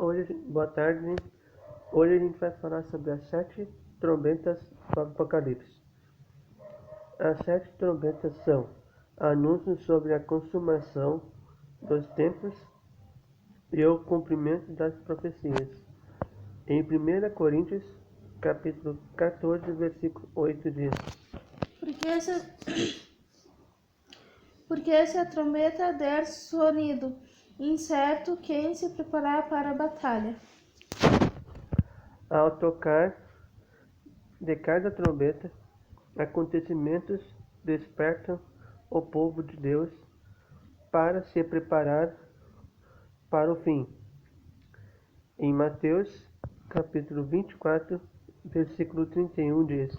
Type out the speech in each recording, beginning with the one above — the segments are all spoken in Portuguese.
Boa tarde. Hoje a gente vai falar sobre as 7 trombetas do Apocalipse. As 7 trombetas são anúncios sobre a consumação dos tempos e o cumprimento das profecias. Em 1 Coríntios, capítulo 14, versículo 8 diz: Porque se a trombeta der sonido, incerto quem se preparar para a batalha. Ao tocar de cada trombeta, acontecimentos despertam o povo de Deus para se preparar para o fim. Em Mateus, capítulo 24, versículo 31 diz: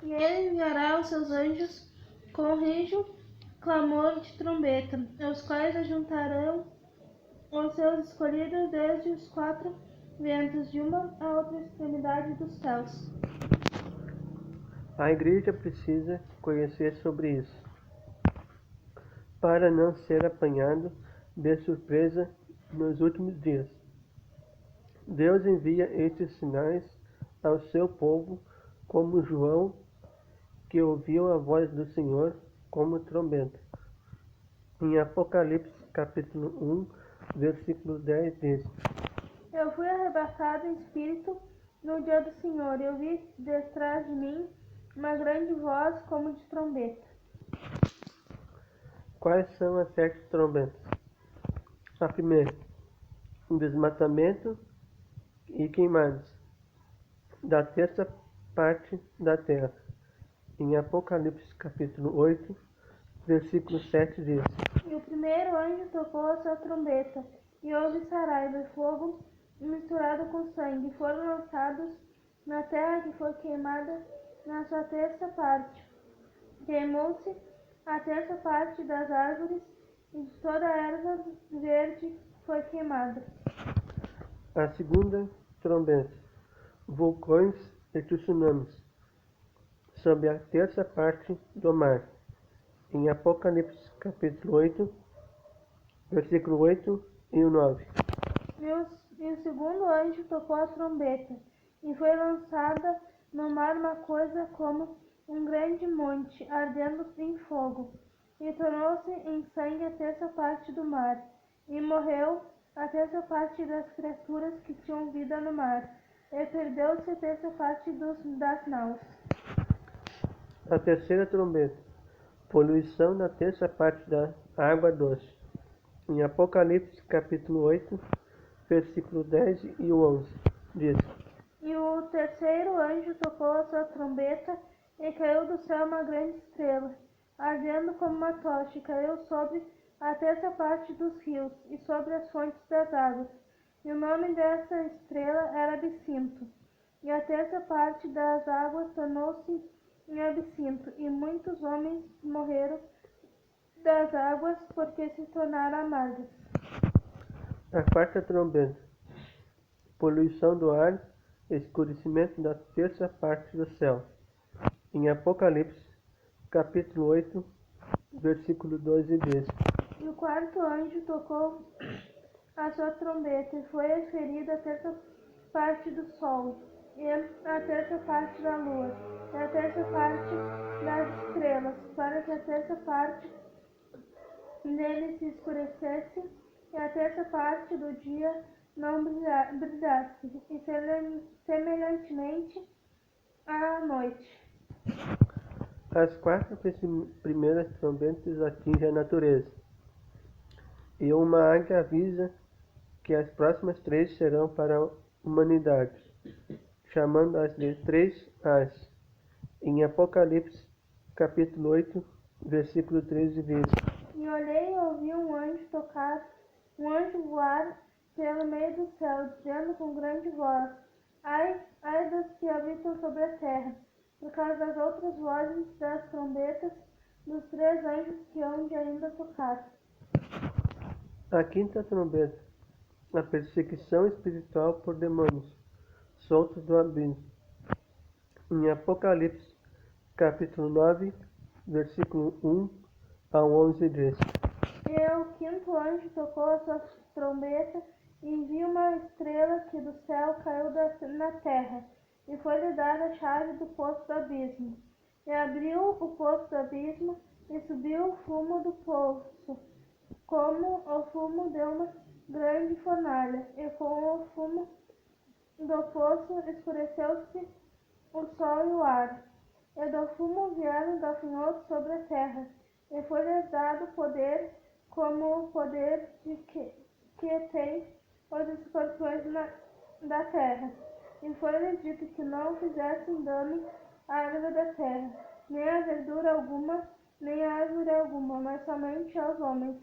E ele enviará os seus anjos com rijo clamor de trombeta, os quais ajuntarão os seus escolhidos desde os 4 ventos, de uma a outra extremidade dos céus. A igreja precisa conhecer sobre isso, para não ser apanhado de surpresa nos últimos dias. Deus envia estes sinais ao seu povo, como João, que ouviu a voz do Senhor como trombeta. Em Apocalipse, capítulo 1, versículo 10 diz: Eu fui arrebatado em espírito no dia do Senhor, e eu vi detrás de mim uma grande voz como de trombeta. Quais são as 7 trombetas? A primeira, o desmatamento e queimadas da terça parte da terra. Em Apocalipse, capítulo 8, versículo 7 diz: E o primeiro anjo tocou a sua trombeta, e houve saraiva e fogo misturado com sangue, e foram lançados na terra, que foi queimada na sua terça parte. Queimou-se a terça parte das árvores, e de toda a erva verde foi queimada. A segunda trombeta, vulcões e tsunamis sobre a terça parte do mar. Em Apocalipse, capítulo 8, versículo 8 e o 9. E o segundo anjo tocou a trombeta, e foi lançada no mar uma coisa como um grande monte, ardendo em fogo, e tornou-se em sangue a terça parte do mar, e morreu a terça parte das criaturas que tinham vida no mar, e perdeu-se a terça parte das naus. A terceira trombeta, poluição na terça parte da água doce. Em Apocalipse, capítulo 8, versículo 10 e o 11, diz: E o terceiro anjo tocou a sua trombeta, e caiu do céu uma grande estrela, ardendo como uma tocha, e caiu sobre a terça parte dos rios e sobre as fontes das águas. E o nome dessa estrela era Absinto. E a terça parte das águas tornou-se em absinto, e muitos homens morreram das águas, porque se tornaram amargas. A quarta trombeta, poluição do ar, escurecimento da terça parte do céu. Em Apocalipse, capítulo 8, versículo 12 diz: E o quarto anjo tocou a sua trombeta, e foi ferida a terça parte do sol, e a terça parte da lua, e a terça parte das estrelas, para que a terça parte dele se escurecesse, e a terça parte do dia não brilhasse, e semelhantemente à noite. As 4 primeiras trombetas atingem a natureza, e uma águia avisa que as próximas 3 serão para a humanidade, chamando-as de 3 As. Em Apocalipse, capítulo 8, versículo 13 diz: E olhei e ouvi um anjo voar pelo meio do céu, dizendo com grande voz: Ai, ai dos que habitam sobre a terra, por causa das outras vozes das trombetas dos 3 anjos que hão de ainda tocar. A quinta trombeta, a perseguição espiritual por demônios, soltos do abismo. Em Apocalipse, capítulo 9, versículo 1 ao 11 diz: E o quinto anjo tocou a sua trombeta, e vi uma estrela que do céu caiu na terra, e foi-lhe dada a chave do poço do abismo. E abriu o poço do abismo, e subiu o fumo do poço, como o fumo de uma grande fornalha, e com o fumo do poço escureceu-se o sol e o ar, e do fumo vieram gafanhotos sobre a terra, e foi-lhes dado poder como o poder que tem os escorpiões da terra. E foi-lhes dito que não fizessem dano à árvore da terra, nem à verdura alguma, nem à árvore alguma, mas somente aos homens,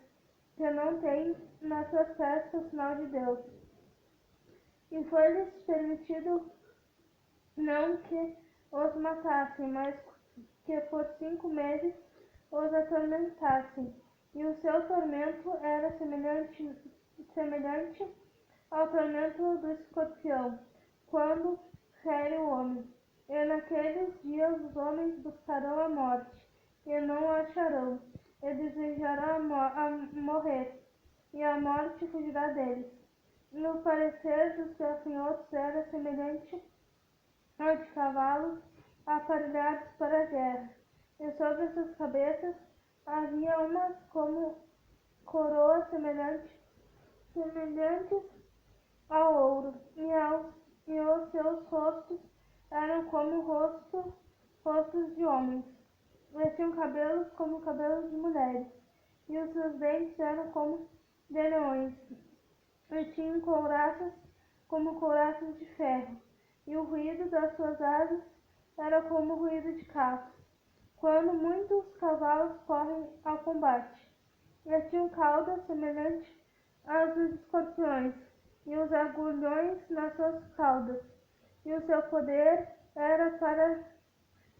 que não têm nas suas testas o sinal de Deus. E foi-lhes permitido não que os matassem, mas que por 5 meses os atormentassem. E o seu tormento era semelhante ao tormento do escorpião, quando fere o homem. E naqueles dias os homens buscarão a morte, e não a acharão, e desejarão morrer, e a morte fugirá deles. E o parecer dos gafanhotos era semelhante ao de cavalos aparelhados para a guerra, e sobre suas cabeças havia umas como coroas semelhantes ao ouro, e os seus rostos eram como rostos de homens, e tinham cabelos como cabelos de mulheres, e os seus dentes eram como de leões, e tinham couraças como couraças de ferro, e o ruído das suas asas era como o ruído de carros, quando muitos cavalos correm ao combate. E tinham caudas semelhantes às dos escorpiões, e os agulhões nas suas caudas. E o seu poder era para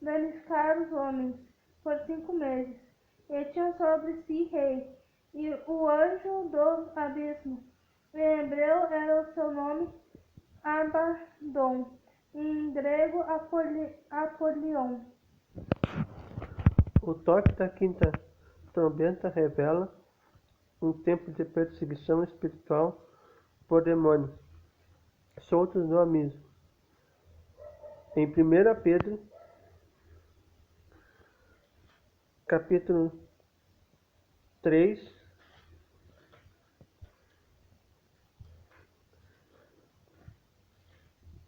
danificar os homens por 5 meses. E tinham sobre si rei, e o anjo do abismo. Em hebreu era o seu nome Abaddon, em grego Apolion. O toque da quinta trombeta revela um tempo de perseguição espiritual por demônios soltos no abismo. Em 1 Pedro, capítulo 3,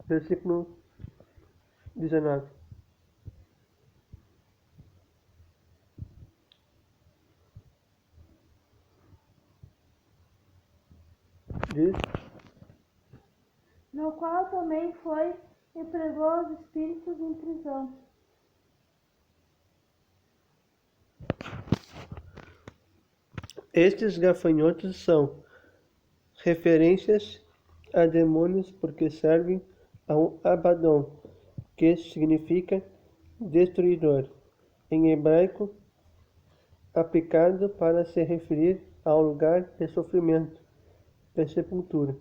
versículo 19. Diz: No qual também foi e pregou os espíritos em prisão. Estes gafanhotos são referências a demônios porque servem ao Abaddon, que significa destruidor, em hebraico, aplicado para se referir ao lugar de sofrimento, de sepultura.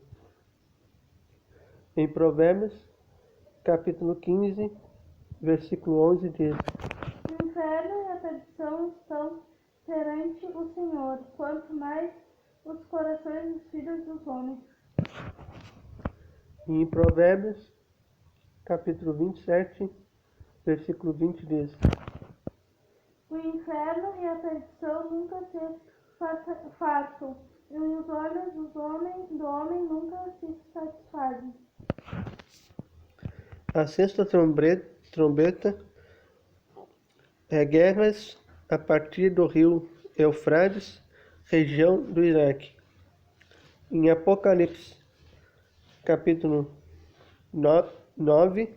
Em Provérbios, capítulo 15, versículo 11 diz: O inferno e a perdição estão perante o Senhor, quanto mais os corações dos filhos dos homens. E em Provérbios, capítulo 27, versículo 20 diz: O inferno e a perdição nunca se fartam, e os olhos do homem nunca se satisfazem. A sexta trombeta é guerras a partir do rio Eufrates, região do Iraque. Em Apocalipse, capítulo 9,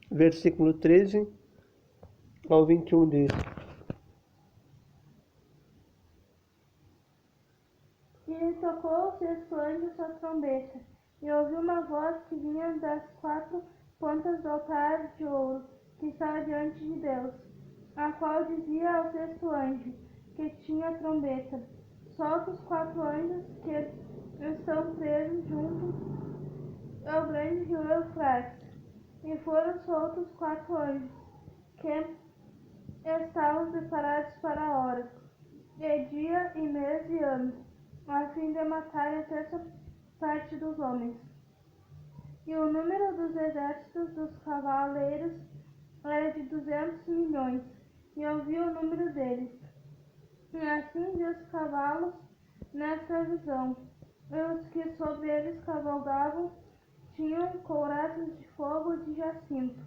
versículo 13 ao 21 diz: E tocou o sexto anjo sua trombeta, e ouviu uma voz que vinha das 4 pontas do altar de ouro que estava diante de Deus, a qual dizia ao sexto anjo, que tinha a trombeta: solta os 4 anjos que estão presos junto ao grande rio Eufrates. E foram soltos 4 anjos, que estavam preparados para a hora, e dia, e mês, e ano, a fim de matarem a terça parte dos homens. E o número dos exércitos dos cavaleiros era de 200 milhões, e eu vi o número deles. E assim vi os cavalos nessa visão. E os que sobre eles cavalgavam tinham couraças de fogo de jacinto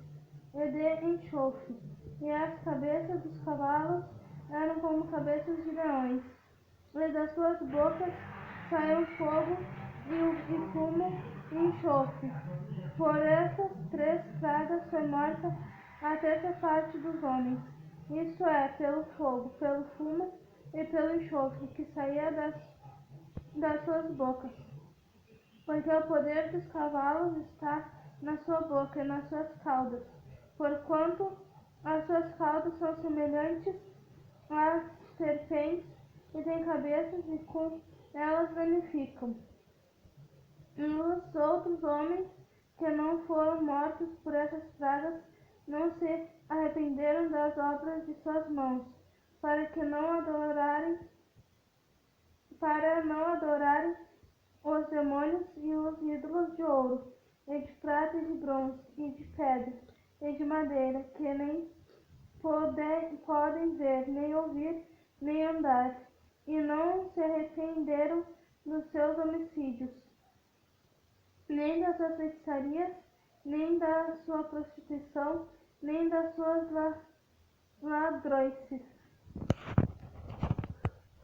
e de enxofre, e as cabeças dos cavalos eram como cabeças de leões, e das suas bocas saiu fogo e fumo e enxofre. Por essas 3 pragas foi morta a terça parte dos homens, isto é, pelo fogo, pelo fumo e pelo enxofre que saía das suas bocas. Porque o poder dos cavalos está na sua boca e nas suas caudas, porquanto as suas caudas são semelhantes às serpentes e têm cabeças e com elas danificam. E os outros homens que não foram mortos por essas pragas não se arrependeram das obras de suas mãos, para não adorarem os demônios e os ídolos de ouro, e de prata e de bronze, e de pedra, e de madeira, que nem podem ver, nem ouvir, nem andar, e não se arrependeram dos seus homicídios, nem das suas feitiçarias, nem da sua prostituição, nem das suas ladroices.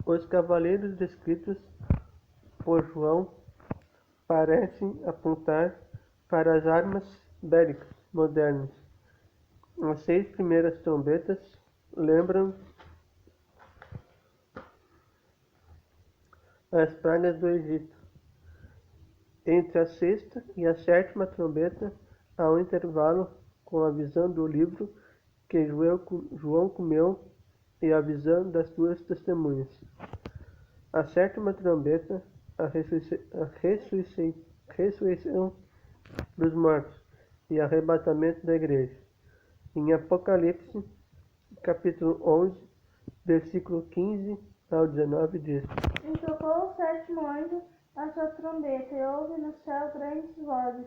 Os cavaleiros descritos por João parecem apontar para as armas bélicas modernas. As 6 primeiras trombetas lembram as pragas do Egito. Entre a 6ª e a 7ª trombeta há um intervalo com a visão do livro que João comeu e a visão das 2 testemunhas. A 7ª trombeta, a ressurreição dos mortos e arrebatamento da igreja. Em Apocalipse, capítulo 11, versículo 15 ao 19 diz: E tocou o 7º anjo a sua trombeta, e houve no céu grandes vozes,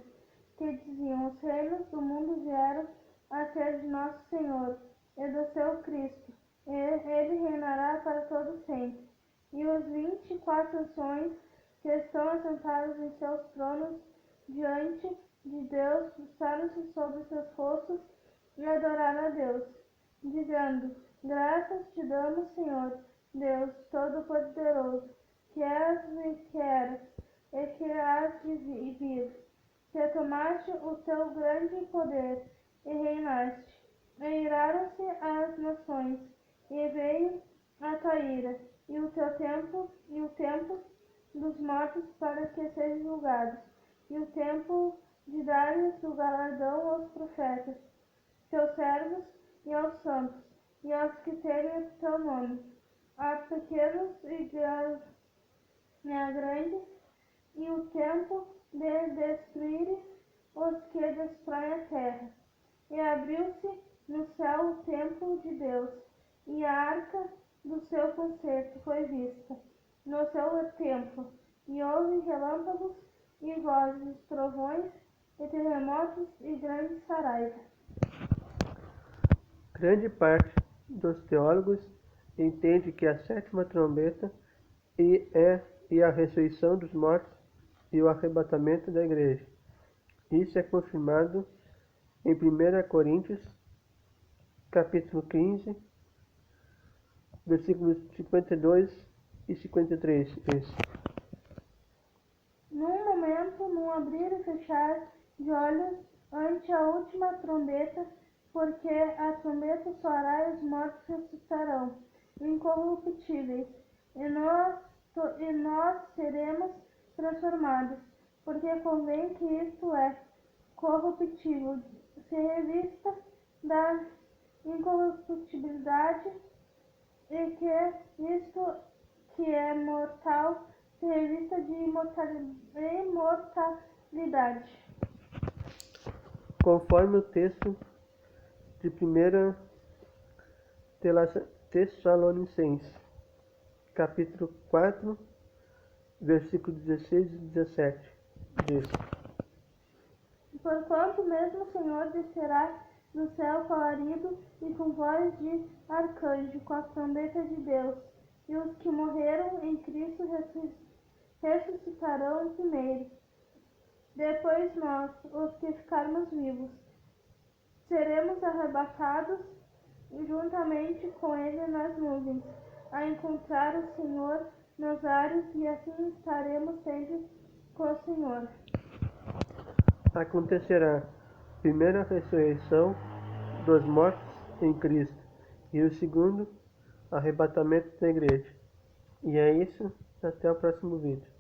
que diziam: os reinos do mundo vieram a ser de nosso Senhor e do seu Cristo, e ele reinará para todo sempre. E os 24 anciões que estão assentados em seus tronos diante de Deus prostraram-se sobre seus rostos e adoraram a Deus, dizendo: graças te damos, Senhor, Deus Todo-Poderoso, que és e que eras, e que hás de vir, que tomaste o teu grande poder e reinaste. E iraram-se as nações, e veio a tua ira, e o tempo dos mortos para que sejam julgados, e o tempo de dar-lhes o galardão aos profetas, teus servos, e aos santos, e aos que temem o teu nome, a pequenos e a grandes, e o tempo de destruíres os que destroem a terra. E abriu-se no céu o templo de Deus, e a arca do seu concerto foi vista no seu templo, e houve relâmpagos, e vozes, trovões, e terremotos, e grandes saraivas. Grande parte dos teólogos entende que a 7ª trombeta e a ressurreição dos mortos e o arrebatamento da igreja. Isso é confirmado em 1 Coríntios, capítulo 15, versículos 52 e 53. Isso. Num momento, num abrir e fechar de olhos, ante a última trombeta, porque a trombeta soará e os mortos ressuscitarão, incorruptíveis, e nós seremos transformados, porque convém que isto é corruptível se revista da incorruptibilidade, e que isto que é mortal se revista de imortalidade. Conforme o texto de 1 Tessalonicenses, capítulo 4, versículos 16 e 17, diz: Porquanto mesmo o Senhor descerá do céu com alarido e com voz de arcanjo, com a trombeta de Deus, e os que morreram em Cristo ressuscitarão primeiro. Depois nós, os que ficarmos vivos, seremos arrebatados juntamente com ele nas nuvens, a encontrar o Senhor nos ares, e assim estaremos sempre com o Senhor. Acontecerá primeiro a ressurreição dos mortos em Cristo e o segundo arrebatamento da igreja. E é isso, até o próximo vídeo.